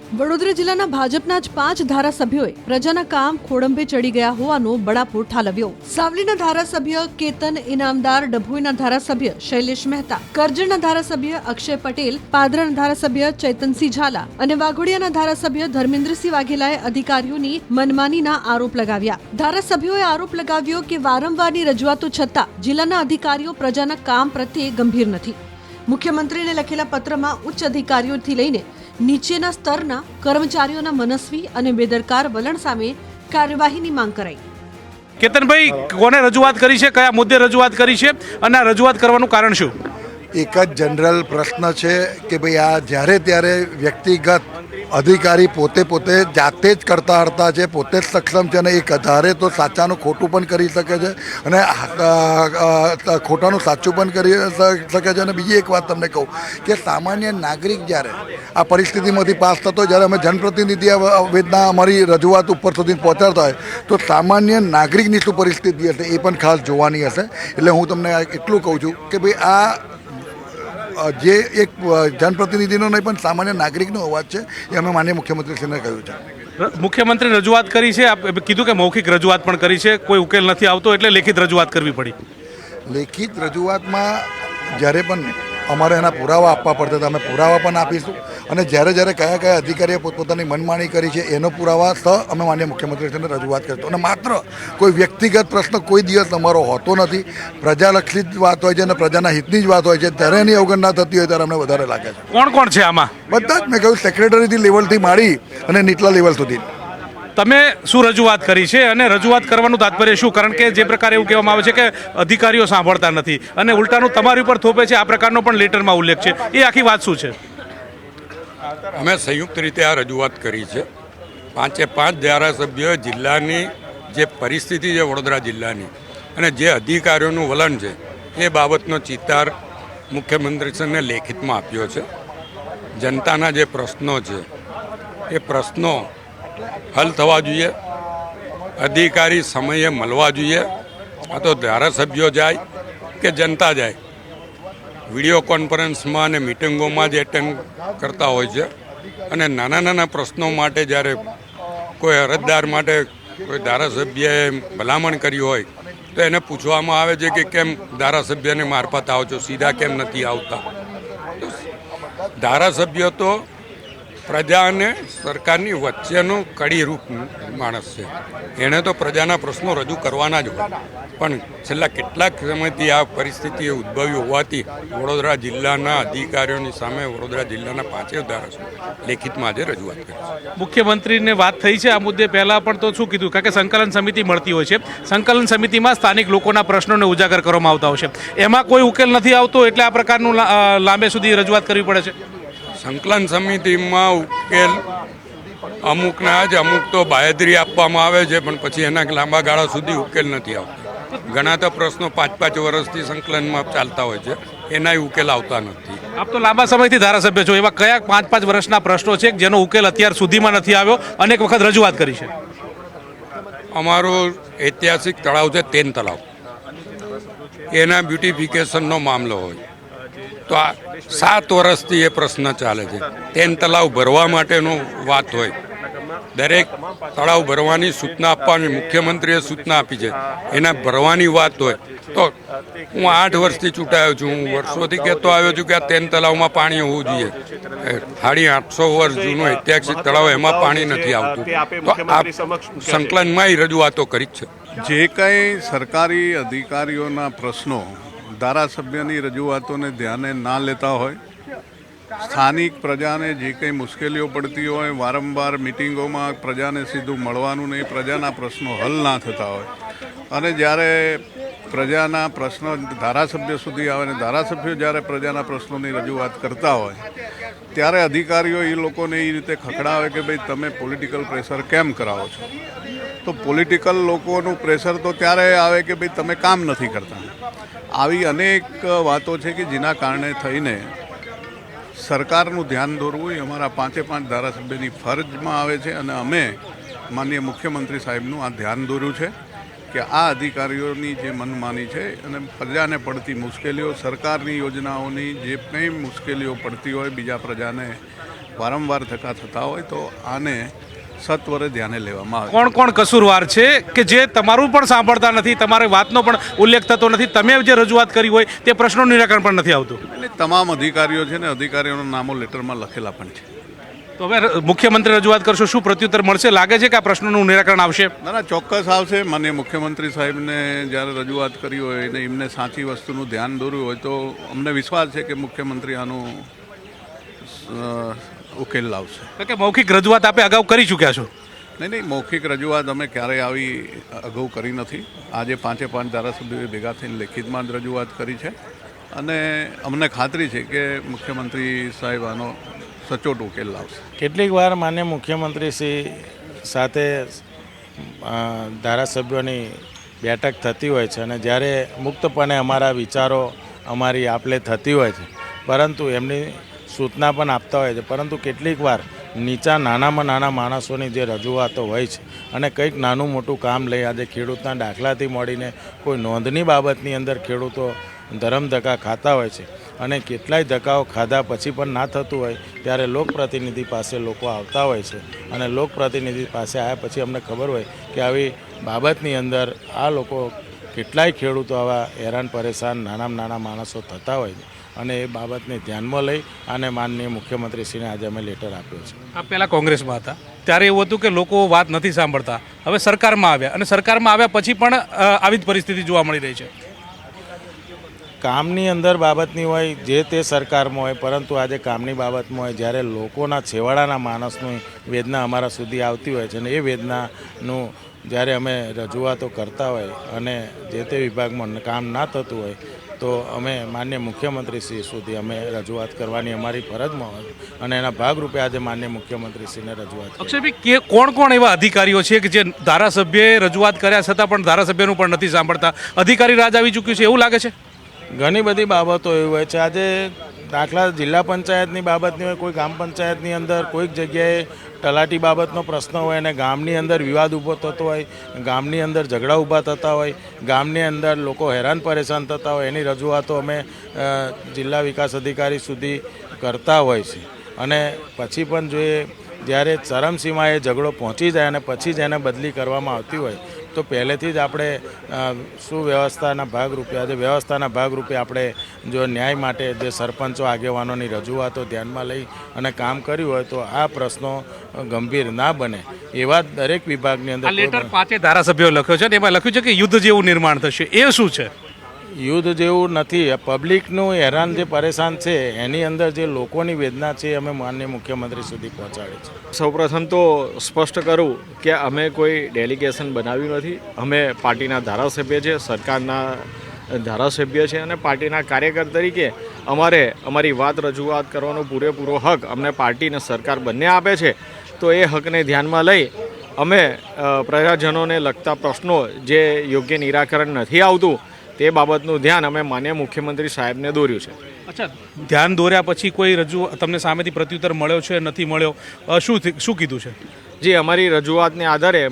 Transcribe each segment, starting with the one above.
વડોદરા જિલ્લાના ભાજપના જ 5 ધારાસભ્યોએ પ્રજાના કામ ખોડંભે ચડી ગયા હોવાનો બળાપો ઠાલવ્યો। સાવલીના ધારાસભ્ય કેતન ઇનામદાર, ડભોઈના ધારાસભ્ય શૈલેષ મહેતા, કરજણના ધારાસભ્ય અક્ષય પટેલ, પાદરાના ધારાસભ્ય ચૈતનસિંહ ઝાલા અને વાઘોડિયાના ધારાસભ્ય ધર્મેન્દ્રસિંહ વાઘેલાએ અધિકારીઓની મનમાનીના આરોપ લગાવ્યા। ધારાસભ્યોએ આરોપ લગાવ્યો કે વારંવારની રજૂઆતો છતાં જિલ્લાના અધિકારીઓ પ્રજાના કામ પ્રત્યે ગંભીર નથી। મુખ્યમંત્રીને લખેલા પત્રમાં ઉચ્ચ અધિકારીઓથી લઈને નીચેના સ્તરના કર્મચારીઓના મનસ્વી અને બેદરકાર વલણ સામે કાર્યવાહીની માંગ કરાઈ। કેતનભાઈ, કોને રજૂઆત કરી છે, કયા મુદ્દે રજૂઆત કરી છે અને આ રજૂઆત કરવાનું કારણ શું? એક જ જનરલ પ્રશ્ન છે કે ભાઈ આ જ્યારે ત્યારે વ્યક્તિગત અધિકારી પોતે જાતે જ કરતા હરતા છે, પોતે જ સક્ષમ છે અને એક ધારે તો સાચાનું ખોટું પણ કરી શકે છે અને ખોટાનું સાચું પણ કરી શકે છે। અને બીજી એક વાત તમને કહું કે સામાન્ય નાગરિક જ્યારે આ પરિસ્થિતિમાંથી પાસ થતો, જ્યારે અમે જનપ્રતિનિધિ વેદના અમારી રજૂઆત ઉપર સુધી પહોંચાડતા હોય તો સામાન્ય નાગરિકની શું પરિસ્થિતિ હશે એ પણ ખાસ જોવાની હશે। એટલે હું તમને એટલું કહું છું કે ભાઈ આ જે એક જનપ્રતિનિધિનો નહીં પણ સામાન્ય નાગરિકનો અવાજ છે એ અમે માનનીય મુખ્યમંત્રીશ્રીને કહ્યું છે। મુખ્યમંત્રી રજૂઆત કરી છે, કીધું કે મૌખિક રજૂઆત પણ કરી છે, કોઈ ઉકેલ નથી આવતો એટલે લેખિત રજૂઆત કરવી પડી। લેખિત રજૂઆતમાં જ્યારે પણ અમારે એના પુરાવા આપવા પડતા હતા, અમે પુરાવા પણ આપીશું અને જ્યારે કયા અધિકારીએ પોતપોતાની મનમાણી કરી છે એનો પુરાવા સહ અમે માનનીય મુખ્યમંત્રીશ્રીને રજૂઆત કરીશું। અને માત્ર કોઈ વ્યક્તિગત પ્રશ્ન કોઈ દિવસ અમારો હોતો નથી, પ્રજાલક્ષી જ વાત હોય છે અને પ્રજાના હિતની જ વાત હોય છે, ત્યારે એની અવગણના થતી હોય ત્યારે અમને વધારે લાગે છે। કોણ કોણ છે આમાં? બધા જ મેં કહ્યું, સેક્રેટરીથી લેવલથી માંડી અને નીચલા લેવલ સુધી। તમે શું રજૂઆત કરી છે અને રજૂઆત કરવાનું તાત્પર્ય શું? કારણ કે જે પ્રકારે એવું કહેવામાં આવે છે કે અધિકારીઓ સાંભળતા નથી અને ઉલટાનું તમારી ઉપર થોપે છે, આ પ્રકારનો પણ લેટરમાં ઉલ્લેખ છે, એ આખી વાત શું છે? અમે સંયુક્ત રીતે આ રજૂઆત કરી છે। 5 ધારાસભ્યોએ જિલ્લાની જે પરિસ્થિતિ છે વડોદરા જિલ્લાની અને જે અધિકારીઓનું વલણ છે એ બાબતનો ચિતાર મુખ્યમંત્રીશ્રીને લેખિતમાં આપ્યો છે। જનતાના જે પ્રશ્નો છે એ પ્રશ્નો હલ થવા જોઈએ, અધિકારી સમયે મળવા જોઈએ। આ તો ધારાસભ્યો જાય કે જનતા જાય, વિડીયો કોન્ફરન્સમાં અને મિટિંગોમાં જ એટેન્ડ કરતા હોય છે અને નાના પ્રશ્નો માટે જ્યારે કોઈ અરજદાર માટે કોઈ ધારાસભ્યએ ભલામણ કરી હોય તો એને પૂછવામાં આવે છે કે કેમ ધારાસભ્યને મારફત આવો છો, સીધા કેમ નથી આવતા? ધારાસભ્ય તો પ્રજા અને સરકારની વચ્ચેનો કડીરૂપ માણસ છે, એણે તો પ્રજાના પ્રશ્નો રજૂ કરવાના જ હોય। પણ છેલ્લા કેટલાક સમયથી આ પરિસ્થિતિ ઉદ્ભવી હોવાથી વડોદરા જિલ્લાના અધિકારીઓની સામે વડોદરા જિલ્લાના 5 ધારાસભ્યો લેખિતમાં આજે રજૂઆત કરી છે। મુખ્યમંત્રીને વાત થઈ છે આ મુદ્દે પહેલાં પણ, તો શું કીધું? કારણ કે સંકલન સમિતિ મળતી હોય છે, સંકલન સમિતિમાં સ્થાનિક લોકોના પ્રશ્નોને ઉજાગર કરવામાં આવતા હોય છે, એમાં કોઈ ઉકેલ નથી આવતો એટલે આ પ્રકારનું લાંબે સુધી રજૂઆત કરવી પડે છે। સંકલન સમિતિમાં ઉકેલ અમુકના જ અમુક તો બાંયધરી આપવામાં આવે છે પણ પછી એના લાંબા ગાળા સુધી ઉકેલ નથી આવતો। ઘણા તો પ્રશ્નો 5 વર્ષથી સંકલનમાં ચાલતા હોય છે, એનાય ઉકેલ આવતા નથી। આપ તો લાંબા સમયથી ધારાસભ્ય છો, એવા કયા 5 વર્ષના પ્રશ્નો છે જેનો ઉકેલ અત્યાર સુધીમાં નથી આવ્યો? અનેક વખત રજૂઆત કરી છે। અમારો ઐતિહાસિક તળાવ છે તેન તળાવ, એના બ્યુટિફિકેશનનો મામલો હોય તો આ 7 વર્ષથી એ પ્રશ્ન ચાલે છે। તેન તળાવ ભરવા માટેનો વાત હોય, દરેક તળાવ ભરવાની સૂચના આપવાની મુખ્યમંત્રીએ સૂચના આપી છે, એના ભરવાની વાત હોય તો હું 8 વર્ષથી ચૂંટાયો છું, હું વર્ષોથી કહેતો આવ્યો છું કે આ તેન તળાવમાં પાણી હોવું જોઈએ। 850 વર્ષ જૂનું ઐતિહાસિક તળાવ, એમાં પાણી નથી આવતું, તો આ સંકલનમાં રજૂઆતો કરી જ છે। જે કંઈ સરકારી અધિકારીઓના પ્રશ્નો ધારાસભ્યની રજૂઆતોને ધ્યાને ના લેતા હોય, સ્થાનિક પ્રજાને જે કંઈ મુશ્કેલીઓ પડતી હોય, વારંવાર મિટિંગોમાં પ્રજાને સીધું મળવાનું નહીં, પ્રજાના પ્રશ્નો હલ ના થતા હોય અને જ્યારે પ્રજાના પ્રશ્નો ધારાસભ્ય સુધી આવે ને ધારાસભ્યો જ્યારે પ્રજાના પ્રશ્નોની રજૂઆત કરતા હોય ત્યારે અધિકારીઓ એ લોકોને એ રીતે ખખડાવે કે ભાઈ તમે પોલિટિકલ પ્રેશર કેમ કરાવો છો? તો પોલિટિકલ લોકોનું પ્રેશર તો ત્યારે આવે કે ભાઈ તમે કામ નથી કરતા। આવી અનેક વાતો છે કે જેના કારણે થઈને સરકારનું ધ્યાન દોરવું એ અમારા 5 ધારાસભ્યની ફરજમાં આવે છે અને અમે માનનીય મુખ્યમંત્રી સાહેબનું આ ધ્યાન દોર્યું છે કે આ અધિકારીઓની જે મનમાની છે અને પ્રજાને પડતી મુશ્કેલીઓ, સરકારની યોજનાઓની જે કંઈ મુશ્કેલીઓ પડતી હોય, બીજા પ્રજાને વારંવાર ધક્કા થતા હોય તો આને સત્વરે ધ્યાને લેવામાં આવે. કોણ કોણ કસૂરવાર છે કે જે તમારું પણ સાંભળતા નથી, તમારી વાતનો પણ ઉલ્લેખ થતો નથી, તમે જે રજૂઆત કરી હોય તે પ્રશ્નોનું નિરાકરણ પણ નથી આવતું? એટલે તમામ અધિકારીઓ છે ને અધિકારીઓના નામો લેટરમાં લખેલા પણ છે. તો હવે મુખ્યમંત્રી રજૂઆત કરશો, શું પ્રત્યુત્તર મળશે? લાગે છે કે આ પ્રશ્નોનું નિરાકરણ આવશે? ના ચોક્કસ આવશે. માનનીય મુખ્યમંત્રી સાહેબને જ્યારે રજૂઆત કરી હોય અને એમને સાચી વસ્તુનું ધ્યાન દોર્યું હોય તો અમને વિશ્વાસ છે કે મુખ્યમંત્રી આનું ઉકેલ લાવશે. કે મૌખિક રજૂઆત આપે અગાઉ કરી ચૂક્યા છો? નહીં, મૌખિક રજૂઆત અમે ક્યારેય આવી અગાઉ કરી નથી. આજે 5 ધારાસભ્યોએ ભેગા થઈને લેખિતમાં જ રજૂઆત કરી છે અને અમને ખાતરી છે કે મુખ્યમંત્રી સાહેબ આનો સચોટ ઉકેલ લાવશે. કેટલીક વાર માન્ય મુખ્યમંત્રી શ્રી સાથે ધારાસભ્યોની બેઠક થતી હોય છે અને જ્યારે મુક્તપણે અમારા વિચારો અમારી આપલે થતી હોય છે, પરંતુ એમની સૂચના પણ આપતા હોય છે, પરંતુ કેટલીક વાર નીચા નાનામાં નાના માણસોની જે રજૂઆતો હોય છે અને કંઈક નાનું મોટું કામ લઈ આજે ખેડૂતના દાખલાથી મળીને કોઈ નોંધની બાબતની અંદર ખેડૂતો ધરમધક્કા ખાતા હોય છે અને કેટલાય ધક્કાઓ ખાધા પછી પણ ના થતું હોય ત્યારે લોકપ્રતિનિધિ પાસે લોકો આવતા હોય છે અને લોકપ્રતિનિધિ પાસે આવ્યા પછી અમને ખબર હોય કે આવી બાબતની અંદર આ લોકો કેટલાય ખેડૂતો આવા હેરાન પરેશાન નાનામાં નાના માણસો થતા હોય છે અને એ બાબતને ધ્યાનમાં લઈ અને માનનીય મુખ્યમંત્રીશ્રીને આજે અમે લેટર આપ્યો છે. આ પહેલાં કોંગ્રેસમાં હતા ત્યારે એવું હતું કે લોકો વાત નથી સાંભળતા, હવે સરકારમાં આવ્યા અને સરકારમાં આવ્યા પછી પણ આવી જ પરિસ્થિતિ જોવા મળી રહી છે. કામની અંદર બાબતની હોય જે તે સરકારમાં હોય, પરંતુ આજે કામની બાબતમાં હોય જ્યારે લોકોના છેવાડાના માણસની વેદના અમારા સુધી આવતી હોય છે અને એ વેદનાનું જ્યારે અમે રજૂઆતો કરતા હોય અને જે તે વિભાગમાં કામ ના થતું હોય તો અમે માન્ય મુખ્યમંત્રીશ્રી સુધી અમે રજૂઆત કરવાની અમારી ફરજમાં હોય અને એના ભાગરૂપે આજે માન્ય મુખ્યમંત્રીશ્રીને રજૂઆત કરી. અક્ષયભાઈ, કોણ કોણ એવા અધિકારીઓ છે કે જે ધારાસભ્યએ રજૂઆત કર્યા છતાં પણ ધારાસભ્યનું પણ નથી સાંભળતા? અધિકારી રાજ આવી ચૂક્યું છે એવું લાગે છે? ઘણી બધી બાબતો એવી હોય છે. આજે દાખલા જિલ્લા પંચાયતની બાબતની હોય, કોઈ ગ્રામ પંચાયતની અંદર કોઈક જગ્યાએ તલાટી બાબતનો પ્રશ્ન હોય અને ગામની અંદર વિવાદ ઊભો થતો હોય, ગામની અંદર ઝઘડા ઊભા થતા હોય, ગામની અંદર લોકો હેરાન પરેશાન થતા હોય, એની રજૂઆતો અમે જિલ્લા વિકાસ અધિકારી સુધી કરતા હોય છે અને પછી પણ જો એ જ્યારે ચરમસીમાએ ઝઘડો પહોંચી જાય અને પછી જ એને બદલી કરવામાં આવતી હોય તો પહેલેથી જ આપણે સુવ્યવસ્થાના ભાગરૂપે આજે વ્યવસ્થાના ભાગરૂપે આપણે જો ન્યાય માટે જે સરપંચો આગેવાનોની રજૂઆતો ધ્યાનમાં લઈ અને કામ કર્યું હોય તો આ પ્રશ્નો ગંભીર ના બને એવા દરેક વિભાગની અંદર. આ લેટર 5 ધારાસભ્યો લખ્યો છે ને એમાં લખ્યું છે કે યુદ્ધ જેવું નિર્માણ થશે, એ શું છે? યુદ્ધ જેવું નથી. પબ્લિકનું હેરાન જે પરેશાન છે એની અંદર જે લોકોની વેદના છે અમે માનનીય મુખ્યમંત્રી સુધી પહોંચાડી છે. સૌપ્રથમ તો સ્પષ્ટ કરું કે અમે કોઈ ડેલિગેશન બનાવ્યું નથી. અમે પાર્ટીના ધારાસભ્ય છે, સરકારના ધારાસભ્ય છે અને પાર્ટીના કાર્યકર તરીકે અમારે અમારી વાત રજૂઆત કરવાનો પૂરેપૂરો હક અમને પાર્ટી અને સરકાર બંને આપે છે. તો એ હકને ધ્યાનમાં લઈ અમે પ્રજાજનોને લગતા પ્રશ્નો જે યોગ્ય નિરાકરણ નથી આવતું તે બાબતનું ધ્યાન અમે માન્ય મુખ્યમંત્રી સાહેબને દોર્યું છે. અચ્છા, ધ્યાન દોર્યા પછી કોઈ તમને સામેથી પ્રત્યુત્તર મળ્યો છે, નથી મળ્યો? શું કીધું છે? જી, અમારી રજૂઆતને આધારે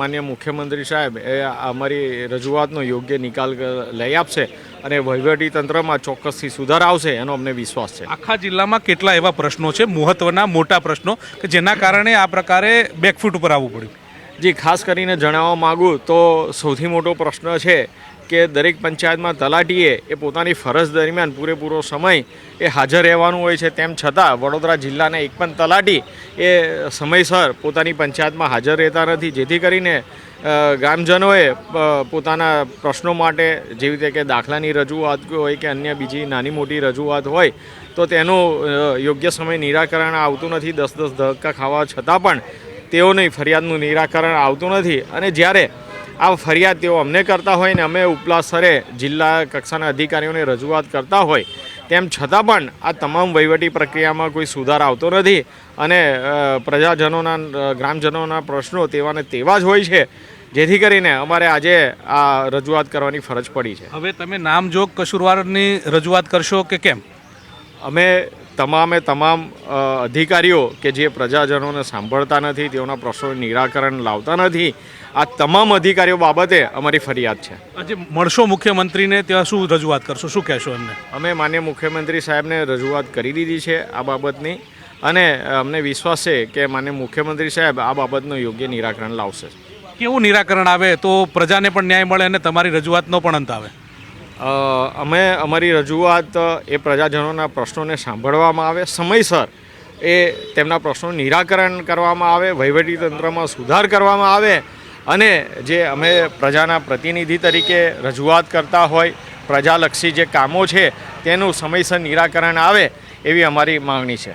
માન્ય મુખ્યમંત્રી સાહેબ એ અમારી રજૂઆતનો યોગ્ય નિકાલ લઈ આપશે અને વહીવટી તંત્રમાં ચોક્કસથી સુધાર આવશે એનો અમને વિશ્વાસ છે. આખા જિલ્લામાં કેટલા એવા પ્રશ્નો છે, મહત્વના મોટા પ્રશ્નો, કે જેના કારણે આ પ્રકારે બેકફૂટ ઉપર આવવું પડ્યું? જી, ખાસ કરીને જણાવવા માગું તો સૌથી મોટો પ્રશ્ન છે કે દરેક પંચાયતમાં તલાટીએ એ પોતાની ફરજ દરમિયાન પૂરેપૂરો સમય એ હાજર રહેવાનું હોય છે, તેમ છતાં વડોદરા જિલ્લાના એક પણ તલાટી એ સમયસર પોતાની પંચાયતમાં હાજર રહેતા નથી, જેથી કરીને ગ્રામજનોએ પોતાના પ્રશ્નો માટે જેવી રીતે કે દાખલાની રજૂઆત હોય કે અન્ય બીજી નાની મોટી રજૂઆત હોય તો તેનું યોગ્ય સમય નિરાકરણ આવતું નથી. 10 ધક્કા ખાવા છતાં પણ તેઓની ફરિયાદનું નિરાકરણ આવતું નથી અને જ્યારે આ ફરિયાદ તેઓ અમને કરતા હોય ને અમે ઉપલા સ્તરે જિલ્લા કક્ષાના અધિકારીઓને રજૂઆત કરતા હોય તેમ છતાં પણ આ તમામ વહીવટી પ્રક્રિયામાં કોઈ સુધાર આવતો નથી અને પ્રજાજનોના ગ્રામજનોના પ્રશ્નો તેવાને તેવા જ હોય છે, જેથી કરીને અમારે આજે આ રજૂઆત કરવાની ફરજ પડી છે. હવે તમે નામજોગ કસૂરવારની રજૂઆત કરશો કે કેમ? અમે તમામ અધિકારીઓ કે જે પ્રજાજનોને સાંભળતા નથી, તેઓના પ્રશ્નોનું નિરાકરણ લાવતા નથી, આ તમામ અધિકારીઓ બાબતે અમારી ફરિયાદ છે. આજે મળશો મુખ્યમંત્રીને ત્યાં શું રજૂઆત કરશો, શું કહેશો એમને? અમે માન્ય મુખ્યમંત્રી સાહેબને રજૂઆત કરી દીધી છે આ બાબતની અને અમને વિશ્વાસ છે કે માનનીય મુખ્યમંત્રી સાહેબ આ બાબતનું યોગ્ય નિરાકરણ લાવશે. કેવું નિરાકરણ આવે તો પ્રજાને પણ ન્યાય મળે અને તમારી રજૂઆતનો પણ અંત આવે? અમે અમારી રજૂઆત એ પ્રજાજનોના પ્રશ્નોને સાંભળવામાં આવે, સમયસર એ તેમના પ્રશ્નોનું નિરાકરણ કરવામાં આવે, વહીવટીતંત્રમાં સુધાર કરવામાં આવે અને જે અમે પ્રજાના પ્રતિનિધિ તરીકે રજૂઆત કરતા હોય, પ્રજાલક્ષી જે કામો છે તેનું સમયસર નિરાકરણ આવે એવી અમારી માંગણી છે.